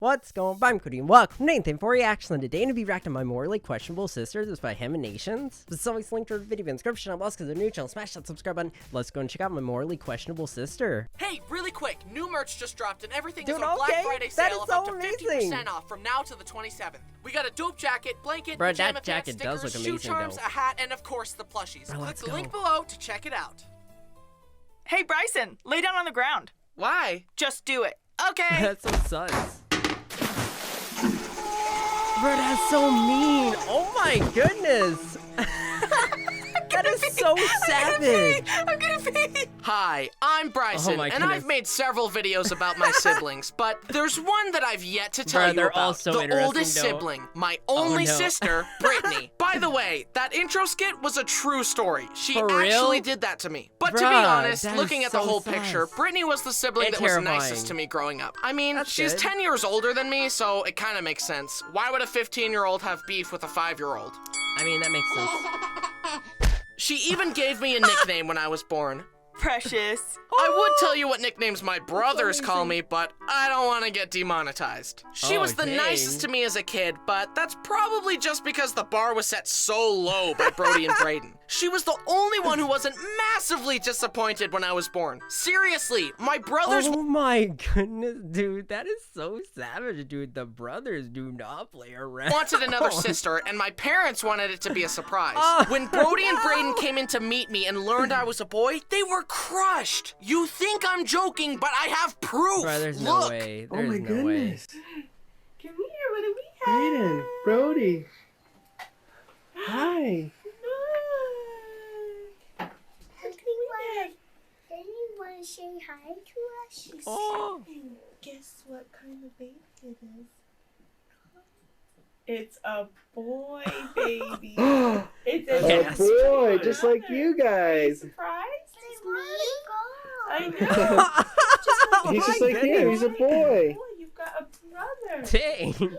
What's going on? I'm Cody and welcome to Nathan for reaction. And today to be reacting to my morally questionable sisters is by him and Nations. It's always linked to the video in the description. I'm because they're new channel. Smash that subscribe button. Let's go and check out my morally questionable sister. Hey, really quick, new merch just dropped and everything Dude, is on Black Friday sale of so up to 50% off from now to the 27th. We got a dope jacket, blanket, Bro, pajama that pants, jacket stickers, does look shoe amazing, charms, though. a hat, and of course the plushies. Bro, Click the go. link below to check it out. Hey, Bryson, lay down on the ground. Why? Just do it. Okay. That's so sus. Bro, that's so mean. Oh my goodness. That is so savage. I'm gonna pee. Hi, I'm Bryson, my and goodness. I've made several videos about my siblings, but there's one that I've yet to tell Bro, you they're about. all so the interesting, oldest though. sibling, my only no. sister, Brittany. By the way, that intro skit was a true story. She For real? actually did that to me. But to be Bruh, honest, that looking is at the so whole sus. picture, Brittany was the sibling And that was terrifying. nicest to me growing up. I mean, That's she's good. 10 years older than me, so it kind of makes sense. Why would a 15-year-old have beef with a 5-year-old? I mean, that makes sense. She even gave me a nickname when I was born. Precious. I would tell you what nicknames my brothers call me, but I don't want to get demonetized. She Oh, was the dang. nicest to me as a kid, but that's probably just because the bar was set so low by Brody and Braden. She was the only one who wasn't massively disappointed when I was born. Seriously, my brothers Oh my goodness, dude. That is so savage, dude. The brothers do not play around. wanted another sister, and my parents wanted it to be a surprise. Oh, When Brody and no. Braden came in to meet me and learned I was a boy, they were crushed. You think I'm joking, but I have proof. Bro, there's Look. no way. Oh There's my no goodness. Come here, what do we have? Brayden, Brody. Hi. Anyone say hi to us? Oh. Guess what kind of baby it is? It's a boy baby. It's a Yes. Oh boy, just like you guys. surprise. I I want know. He's Oh just my like you. goodness. He's a boy. Boy, you've got a brother. Dang.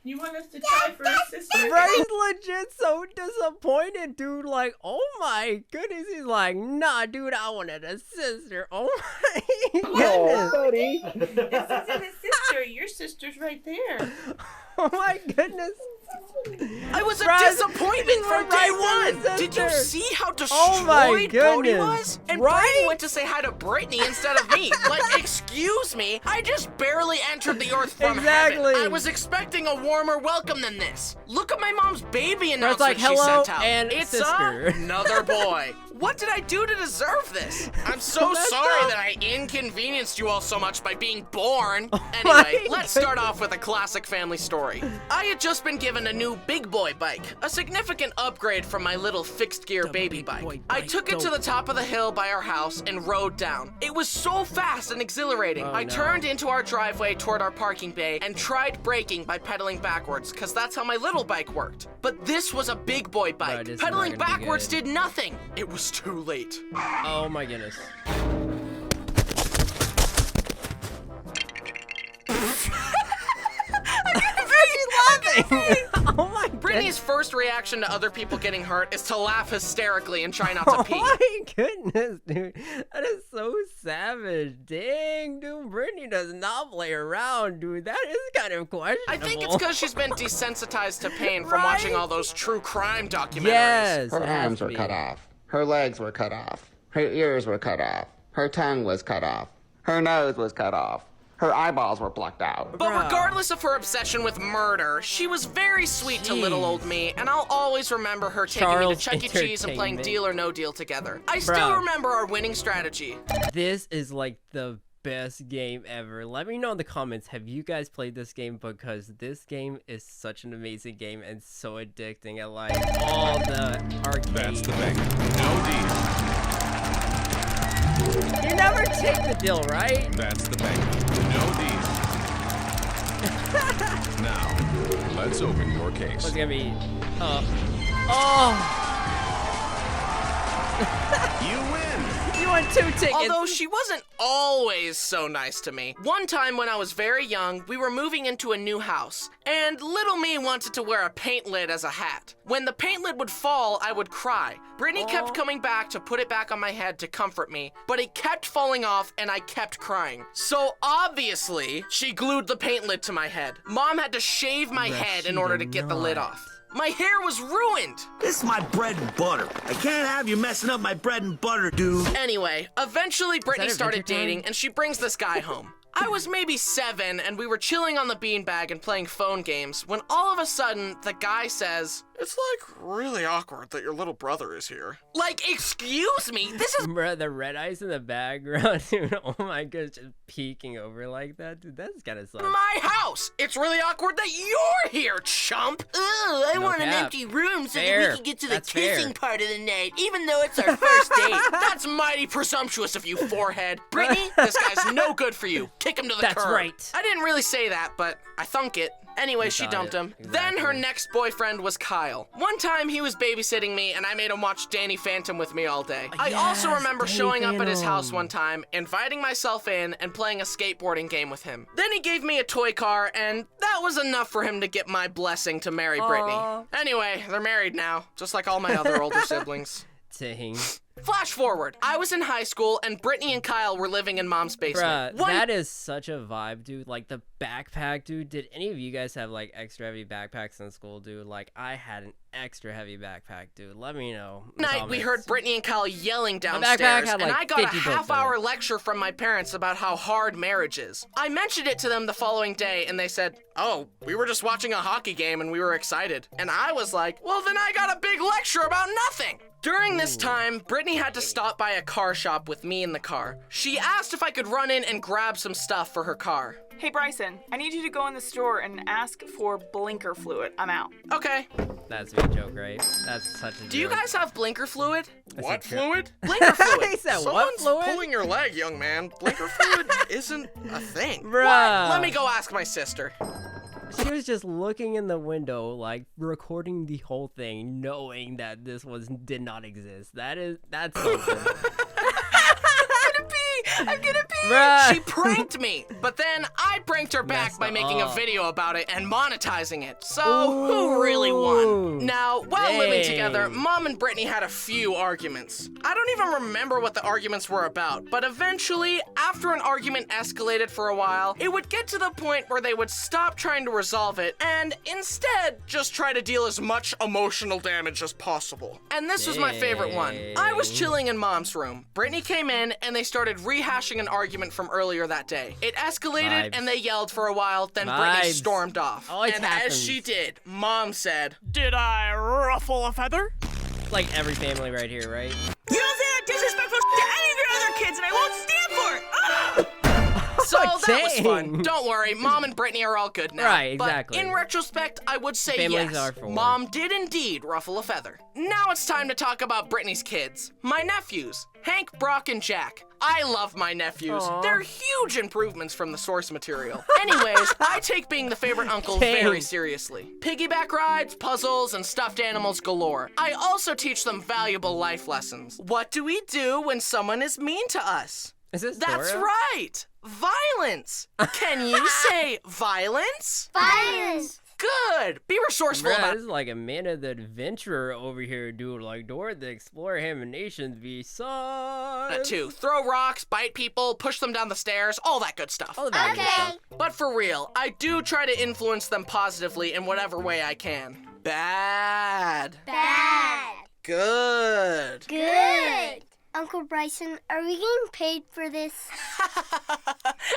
You want us to try for a sister? Bray's legit so disappointed, dude. Like, oh my goodness. He's like, nah, dude, I wanted a sister. Oh my Oh, goodness. buddy. This isn't a sister. Your sister's right there. Oh my goodness. I was a Brad, disappointment you from were day right one. there, Did you sister. see how Oh my destroyed Brody goodness. was? And Right? Brady went to say hi to Brittany instead of me. Like, excuse me, I just barely entered the earth from Exactly. heaven. I was expecting a warmer welcome than this. Look at my mom's baby Bro, it's announcement like, she hello sent out. and It's sister. another boy. What did I do to deserve this? I'm so That's sorry so- that I inconvenienced you all so much by being born. my Anyway, let's start off with a classic family story. I had just been given a new big boy bike, a significant upgrade from my little fixed gear Double baby big bike. boy I bike, took it to dope. the top of the hill by our house and rode down. It was so fast and exhilarating. Oh, I no. turned into our driveway toward our parking bay and tried braking by pedaling backwards, cause that's how my little bike worked. But this was a big boy bike. this is not Pedaling gonna be backwards good. did nothing. It was too late. Oh my goodness. Oh my Brittany's first reaction to other people getting hurt is to laugh hysterically and try not to Oh pee. my goodness, dude. That is so savage. Dang, dude. Brittany does not play around, dude. That is kind of questionable. I think it's because she's been desensitized to pain from Right? watching all those true crime documentaries. Yes. Her it has arms to were be. cut off. Her legs were cut off. Her ears were cut off. Her tongue was cut off. Her nose was cut off. Her eyeballs were plucked out. But Bruh. regardless of her obsession with murder, she was very sweet to little old me, and I'll always remember her taking me Charles to Chuck E. Cheese and playing Entertainment. Deal or No Deal together. I still Bruh. remember our winning strategy. This is like the best game ever. Let me know in the comments, have you guys played this game? Because this game is such an amazing game and so addicting. I like all the arcade. That's the bank. No deal. You never take the deal, right? That's the bank. No deal. Now, let's open your case. It's gonna be. Oh. You win. You won 2 tickets. Although she wasn't always so nice to me. One time when I was very young, we were moving into a new house, and little me wanted to wear a paint lid as a hat. When the paint lid would fall, I would cry. Brittany kept coming back to put it back on my head to comfort me, but it kept falling off and I kept crying. So obviously, she glued the paint lid to my head. Mom had to shave my head in order to get the lid off. My hair was ruined. This is my bread and butter. I can't have you messing up my bread and butter, dude. Anyway, eventually Brittany started Adventure Time? dating and she brings this guy home. I was maybe 7 and we were chilling on the beanbag and playing phone games when all of a sudden the guy says, "It's like really awkward that your little brother is here." Like, excuse me, this is Bruh, the red eyes in the background, dude. Oh my gosh, just peeking over like that, dude. That's kind of sucks. my house. It's really awkward that you're here, chump. Oh, I No want an cap. empty room so that Fair. we can get to the That's kissing fair. part of the night, even though it's our first date. That's mighty presumptuous of you, forehead. Brittany, this guy's no good for you. Kick him to the That's curb. right. I didn't really say that, but I thunk it. Anyway, You she thought dumped it. him. Then her Exactly. next boyfriend was Kyle. One time he was babysitting me and I made him watch Danny Phantom with me all day. I also Yes, remember Danny showing up at his Phantom. house one time, inviting myself in and playing a skateboarding game with him. Then he gave me a toy car and that was enough for him to get my blessing to marry Brittany. Aw. Anyway, they're married now, just like all my other older siblings. Dang. Flash forward. I was in high school and Brittany and Kyle were living in mom's basement. Bruh, that is such a vibe, dude. Like the backpack, dude. Did any of you guys have like extra heavy backpacks in school, dude? Like I had an extra heavy backpack, dude. Let me know. in the Night, we comments. heard Brittany and Kyle yelling backpack downstairs, had, and like, I got a 50 books in it. half-hour lecture from my parents about how hard marriage is. I mentioned it to them the following day, and they said, "Oh, we were just watching a hockey game and we were excited." And I was like, "Well, then I got a big lecture about nothing." During this time, Brittany had to stop by a car shop with me in the car. She asked if I could run in and grab some stuff for her car. Hey, Bryson, I need you to go in the store and ask for blinker fluid. I'm out. Okay. That's a joke, right? That's such a joke. Do you guys have blinker fluid? What fluid? Blinker fluid. He said, what Someone's fluid? pulling your leg, young man. Blinker fluid isn't a thing. Bruh. Let me go ask my sister. She was just looking in the window, like recording the whole thing, knowing that this did not exist. That's something. I'm gonna pee. Bruh. She pranked me, but then I pranked her back Messed by making a up. video about it and monetizing it. So, who really won? Ooh. Now, while living Dang. together, Mom and Brittany had a few arguments. I don't even remember what the arguments were about, but eventually, after an argument escalated for a while, it would get to the point where they would stop trying to resolve it and instead just try to deal as much emotional damage as possible. And this was my favorite one. I was chilling in Mom's room. Brittany came in and they started rehashing an argument from earlier that day. It escalated Vibes. and they yelled for a while, then Brittany Vibes. stormed off. Always and happens. as she did, Mom said, "Did I ruffle a feather?" Like every family right here, right? You don't say that disrespectful to any of your other kids, and I won't stand for it. Ah! So that was fun. Dang. Don't worry, Mom and Brittany are all good now. Right, exactly. But in retrospect, I would say Families yes. are for Mom did indeed ruffle a feather. Now it's time to talk about Brittany's kids. My nephews, Hank, Brock, and Jack. I love my nephews. Aw. They're huge improvements from the source material. Anyways, I take being the favorite uncle Dang. very seriously. Piggyback rides, puzzles, and stuffed animals galore. I also teach them valuable life lessons. What do we do when someone is mean to us? Is this That's Dora? right! Violence! Can you say violence? Violence. Good! Be resourceful Bruh, about this is like a man of the adventurer over here, dude. Like Dora the Explorer, him and nations be that too. Throw rocks, bite people, push them down the stairs, all that good stuff. All that good Okay. stuff. But for real, I do try to influence them positively in whatever way I can. Bad. Bad. Good. Good. Uncle Bryson, are we getting paid for this?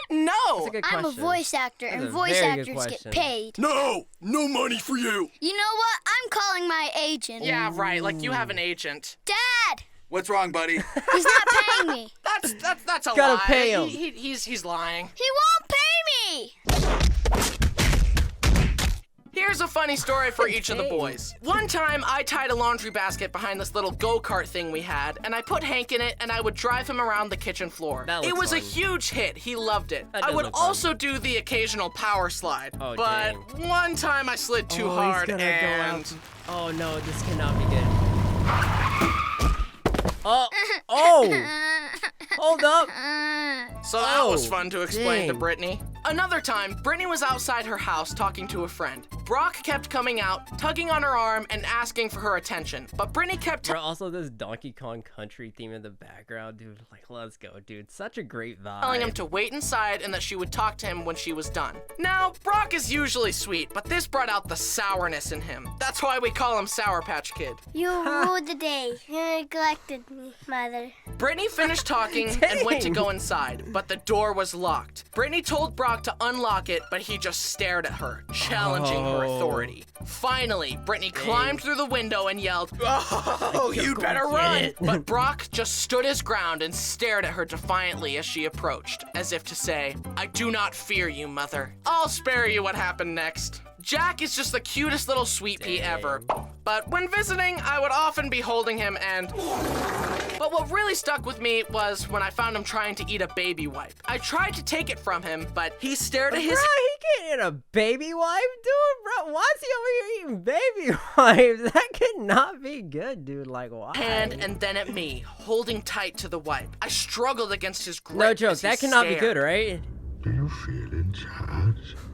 No! That's a good I'm a question. voice actor, That's and a voice very good actors get question. paid. No! No money for you! You know what? I'm calling my agent. Yeah, right, like you have an agent. Dad, What's wrong, buddy? he's not paying me. That's a Gotta lie. pay him. He's lying. He won't pay me. Here's a funny story for each of the Dang. boys. One time, I tied a laundry basket behind this little go-kart thing we had, and I put Hank in it, and I would drive him around the kitchen floor. That It looks was a fun. huge hit. He loved it. That I does would look fun. also do the occasional power slide. Oh, but dang. one time I slid too Oh, hard, he's gonna go and... out. Oh no, this cannot be good. Oh! Oh! Hold up. So that was Oh, fun to explain to dang. Brittany. Another time, Brittany was outside her house talking to a friend. Brock kept coming out, tugging on her arm, and asking for her attention. But Brittany kept Bro, also this Donkey Kong Country theme in the background, dude. Like, let's go, dude. Such a great vibe. telling him to wait inside and that she would talk to him when she was done. Now, Brock is usually sweet, but this brought out the sourness in him. That's why we call him Sour Patch Kid. You ruled the day. You neglected me, Mother. Brittany finished talking and went to go inside, but the door was locked. Brittany told Brock to unlock it, but he just stared at her, challenging her authority. Finally, Brittany climbed through the window and yelled, "Oh, you'd better run!" But Brock just stood his ground and stared at her defiantly as she approached, as if to say, "I do not fear you, Mother. I'll spare you what happened next." Jack is just the cutest little sweet pea ever. But when visiting, I would often be holding him and... But what really stuck with me was when I found him trying to eat a baby wipe. I tried to take it from him, but he stared at his... Bro, he can't eat a baby wipe, dude. Bro, why is he over here eating baby wipes? That could not be good, dude. Like, why? hand and then at me, holding tight to the wipe. I struggled against his grip. No joke, as he that cannot be stared. good, right?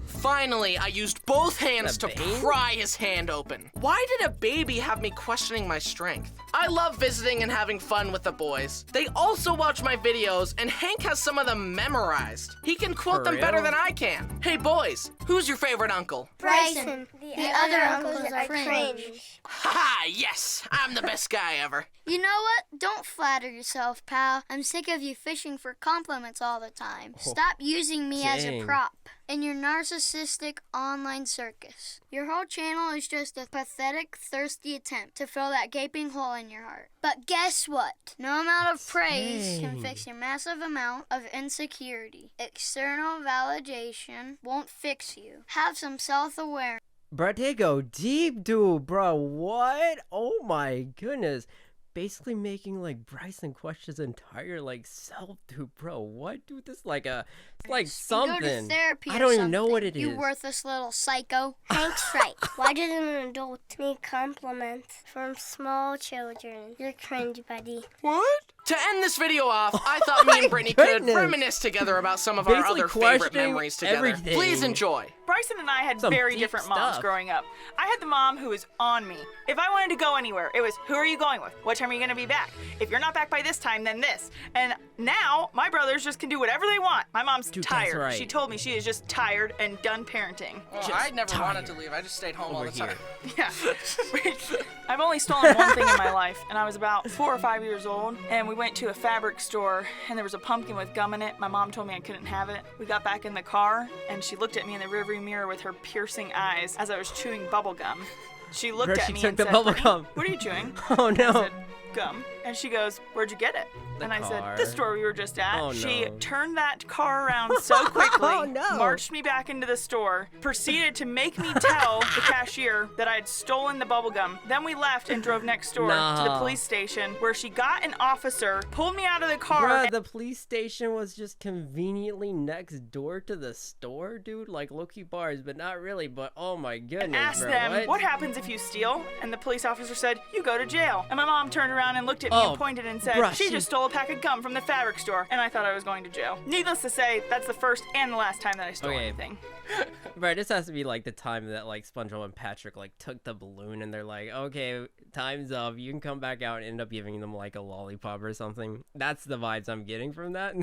Finally, I used both hands to Bane? pry his hand open. Why did a baby have me questioning my strength? I love visiting and having fun with the boys. They also watch my videos, and Hank has some of them memorized. He can quote For them better real? than I can. Hey boys, who's your favorite uncle? Bryson. The other uncles are cringe. Haha, yes, I'm the best guy ever. You know what? Don't flatter yourself, pal. I'm sick of you fishing for compliments all the time. Stop using me as a dang. prop in your narcissistic online circus. Your whole channel is just a pathetic, thirsty attempt to fill that gaping hole in your heart. But guess what? No amount of praise can Dang. fix your massive amount of insecurity. External validation won't fix you. Have some self-awareness. Bro, they go deep, dude, bro. What? Oh my goodness. Basically making like Bryson question his entire like self, dude, bro. What, dude? This like a, it's like something. Go to therapy I or don't even know what something, it is. You worthless little psycho. Hank's right. Why did an adult need compliments from small children? You're cringe, buddy. What? To end this video off, I thought me and Brittany could goodness. reminisce together about some of our Basically other favorite questioning memories together. everything. Please enjoy. Bryson and I had Some very deep different moms stuff. growing up. I had the mom who was on me. If I wanted to go anywhere, it was, who are you going with? What time are you going to be back? If you're not back by this time, then this. And now, my brothers just can do whatever they want. My mom's Dude, that's tired. right. She told me she is just tired and done parenting. Well, I never wanted to leave. I just stayed home all Over the time. here. Yeah. I've only stolen one thing in my life, and I was about 4 or 5 years old, and we went to a fabric store, and there was a pumpkin with gum in it. My mom told me I couldn't have it. We got back in the car, and she looked at me in the rearview mirror with her piercing eyes as I was chewing bubble gum. She looked Bro, at she me took and the said, bubble "Brittany, gum." what are you chewing?" Oh I no. said, "Gum." And she goes, "Where'd you get it?" The And I car. said, "The store we were just at." Oh, She no. turned that car around so quickly, Oh, no. marched me back into the store, proceeded to make me tell the cashier that I had stolen the bubble gum. Then we left and drove next door to the No. police station, where she got an officer, pulled me out of the car, Bruh, the police station was just conveniently next door to the store, dude. Like low-key bars, but not really. But oh my goodness, asked bro. them, what? happens if you steal? And the police officer said, "You go to jail." And my mom turned around and looked at me Oh, and pointed and said, bruh, she she- just stole a pack of gum from the fabric store. And I thought I was going to jail. Needless to say, that's the first and the last time that I stole Okay. anything. Bro, this has to be like the time that like SpongeBob and Patrick like took the balloon and they're like, okay, time's up. You can come back out and end up giving them like a lollipop or something. That's the vibes I'm getting from that.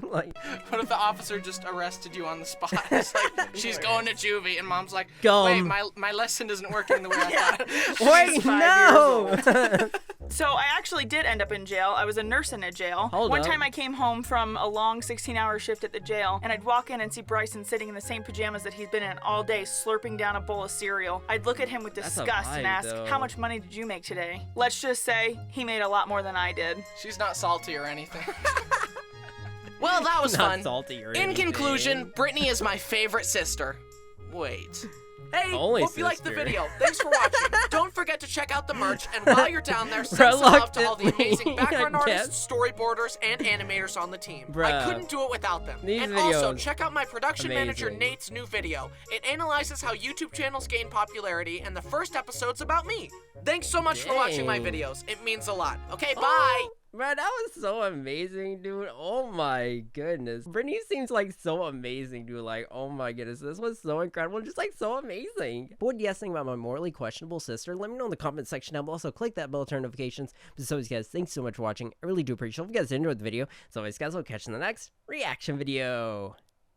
Like, What if the officer just arrested you on the spot? It's like, she's going to juvie, and mom's like, Gum. wait, my lesson isn't working the way I thought. wait, 5 no. So I actually did end up in jail. I was a nurse in a jail. Hold One up. time I came home from a long 16-hour shift at the jail, and I'd walk in and see Bryson sitting in the same pajamas that he's been in all day, slurping down a bowl of cereal. I'd look at him with That's a disgust and vibe, ask, though. "How much money did you make today?" Let's just say he made a lot more than I did. She's not salty or anything. Well, that was Not fun. salty or In anything. conclusion, Brittany is my favorite sister. Wait. Hey, Only hope you liked the sister. video. Thanks for watching. Don't forget to check out the merch, and while you're down there, send some love to all the amazing Reluctantly, background I artists, storyboarders, and animators on the team. I Bruh. couldn't do it without them. These And also, videos, check out my production manager amazing. Nate's new video. It analyzes how YouTube channels gain popularity, and the first episode's about me. Thanks so much for watching my Dang. videos. It means a lot. Okay, bye! Bro, that was so amazing, dude. Oh my goodness. Brittany seems like so amazing, dude. Like, oh my goodness. This was so incredible. Just like so amazing. But what do you guys think about my morally questionable sister? Let me know in the comment section down below. Also, click that bell to turn notifications. But as always, guys, thanks so much for watching. I really do appreciate it. If you guys enjoyed the video, as always, guys, I'll catch you in the next reaction video.